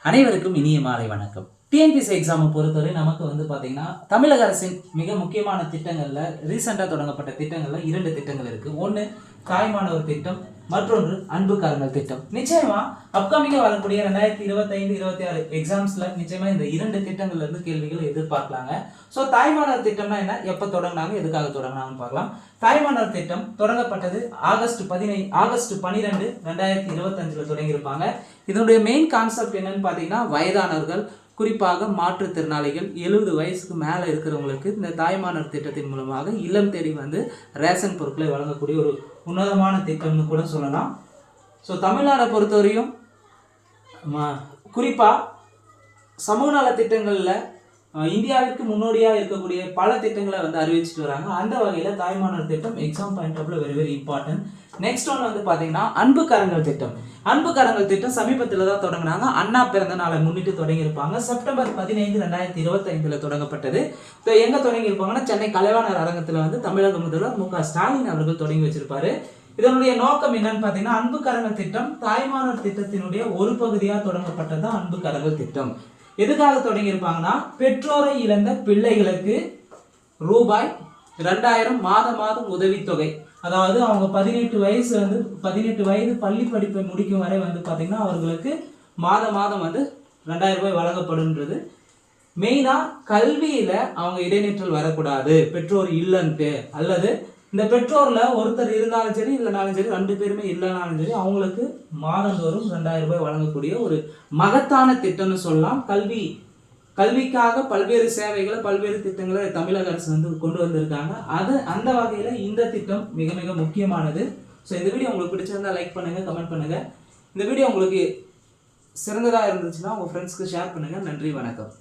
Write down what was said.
அனைவருக்கும் இனிய மாலை வணக்கம். டிஎன்பிஎஸ்சி எக்ஸாமை பொறுத்தவரை நமக்கு பார்த்தீங்கன்னா தமிழக அரசின் மிக முக்கியமான திட்டங்களில் ரீசெண்டாக தொடங்கப்பட்ட திட்டங்களில் 2 திட்டங்கள் இருக்குது. ஒன்று தாய்மானவர் திட்டம், மற்றொன்று அன்பு கரங்கள் திட்டம். நிச்சயமா அப்கமிங்காக வரக்கூடிய 2025-26 எக்ஸாம்ஸில் நிச்சயமா இந்த 2 திட்டங்கள்லேருந்து கேள்விகள் எதிர்பார்க்கலாங்க. ஸோ தாய்மானவர் திட்டம்னா என்ன, எப்போ தொடங்கினாங்க, எதுக்காக தொடங்கினாங்கன்னு பார்க்கலாம். தாய்மானவர் திட்டம் தொடங்கப்பட்டது ஆகஸ்ட் 12, 2025 தொடங்கியிருப்பாங்க. இதனுடைய மெயின் கான்செப்ட் என்னன்னு பார்த்தீங்கன்னா, வயதானவர்கள் குறிப்பாக மாற்றுத்திறனாளிகள் 70 வயசுக்கு மேலே இருக்கிறவங்களுக்கு இந்த தாய்மானவர் திட்டத்தின் மூலமாக இல்லம் தேடி ரேஷன் பொருட்களை வழங்கக்கூடிய ஒரு உன்னதமான திட்டம்னு கூட சொல்லலாம். ஸோ தமிழ்நாடை பொறுத்தவரையும் குறிப்பாக சமூக நல திட்டங்களில் இந்தியாவிற்கு முன்னோடியாக இருக்கக்கூடிய பல திட்டங்களை அறிவிச்சிட்டு வராங்க. அந்த வகையில் தாய்மானவர் திட்டம் எக்ஸாம் பாயிண்ட் ஆஃப்ல வெரி இம்பார்ட்டன்ட். நெக்ஸ்ட் ஒன்று பார்த்தீங்கன்னா அன்பு கரங்கள் திட்டம். அன்பு கரங்கள் திட்டம் சமீபத்தில் தான் தொடங்கினாங்க. அண்ணா பிறந்த நாளை முன்னிட்டு தொடங்கியிருப்பாங்க. செப்டம்பர் 15, 2025 தொடங்கப்பட்டது. ஸோ எங்கே தொடங்கியிருப்பாங்கன்னா, சென்னை கலைவாணர் அரங்கத்தில் தமிழக முதல்வர் மு.க. ஸ்டாலின் அவர்கள் தொடங்கி வச்சிருப்பாரு. இதனுடைய நோக்கம் என்னன்னு பார்த்தீங்கன்னா, அன்பு கரங்கள் திட்டம் தாய்மானவர் திட்டத்தினுடைய ஒரு பகுதியாக தொடங்கப்பட்டது அன்பு கரங்கள் திட்டம். எதுக்காக தொடங்கியிருப்பாங்கன்னா, பெற்றோரை இழந்த பிள்ளைகளுக்கு ரூபாய் 2000 மாதம் உதவித்தொகை, அதாவது அவங்க 18 வயது பள்ளி படிப்பை முடிக்கும் வரை பார்த்தீங்கன்னா அவர்களுக்கு மாதம் 2000 ரூபாய் வழங்கப்படுன்றது. மெயினாக கல்வியில் அவங்க இடைநிற்றல் வரக்கூடாது, பெற்றோர் இல்லைன்ட்டு, அல்லது இந்த பெற்றோரில் ஒருத்தர் இருந்தாலும் சரி இல்லைனாலும் சரி 2 பேருமே இல்லைனாலும் சரி அவங்களுக்கு மாதந்தோறும் 2000 ரூபாய் வழங்கக்கூடிய ஒரு மகத்தான திட்டம்னு சொல்லலாம். கல்விக்காக பல்வேறு சேவைகளை பல்வேறு திட்டங்களை தமிழக அரசு கொண்டு வந்திருக்காங்க. அந்த வகையில் இந்த திட்டம் மிக மிக முக்கியமானது. ஸோ இந்த வீடியோ உங்களுக்கு பிடிச்சிருந்தா லைக் பண்ணுங்கள், கமெண்ட் பண்ணுங்கள். இந்த வீடியோ உங்களுக்கு சிறந்ததாக இருந்துச்சுன்னா உங்கள் ஃப்ரெண்ட்ஸ்க்கு ஷேர் பண்ணுங்கள். நன்றி, வணக்கம்.